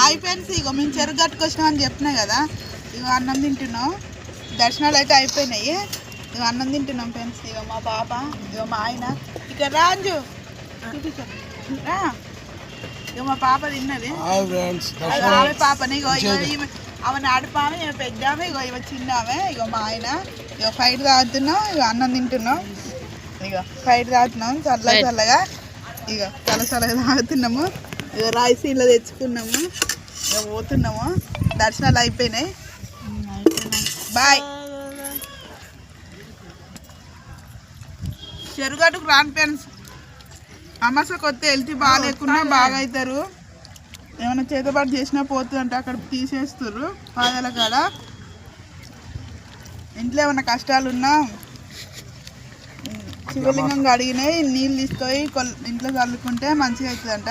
Hi friends, ఇగో మేము చెరుకు కట్టుకొచ్చినాం అని చెప్పినా కదా. ఇగో అన్నం తింటున్నాం. దర్శనాలు అయితే అయిపోయినాయి. ఇగో అన్నం తింటున్నాం ఫ్రెండ్స్. ఇగో మా పాప, ఇగో మా ఆయన. ఇక రాజు రా. ఇగో మా పాప తిన్నది. ఆమె పాపని ఇగో ఆమె ఆడిపామె, ఇవి పెద్దామె, ఇగో ఇవ చిన్నామె. ఇగో మా ఆయన. ఇగో ఫైట్ తాగుతున్నాం. ఇగో అన్నం తింటున్నాం. ఇగో ఫైట్ తాగుతున్నాం చల్లగా చల్లగా. ఇగో చల్లగా తాగుతున్నాము. ఇక రాయసీలో తెచ్చుకున్నాము. ఇక పోతున్నాము. దర్శనాలు అయిపోయినాయి. బాయ్. చెరుగట్టుకు రాని ఫ్రెండ్స్. అమాస కొత్త హెల్త్ బాగా లేకున్నా బాగా అవుతారు. ఏమైనా చేతపాటు చేసినా పోతుందంటే అక్కడ తీసేస్తారు పాదాల కాడ. ఇంట్లో ఏమైనా కష్టాలున్నా శివలింగం అడిగినాయి నీళ్ళు తీసుకొని ఇంట్లో చల్లుకుంటే మంచిగా అవుతుందంట.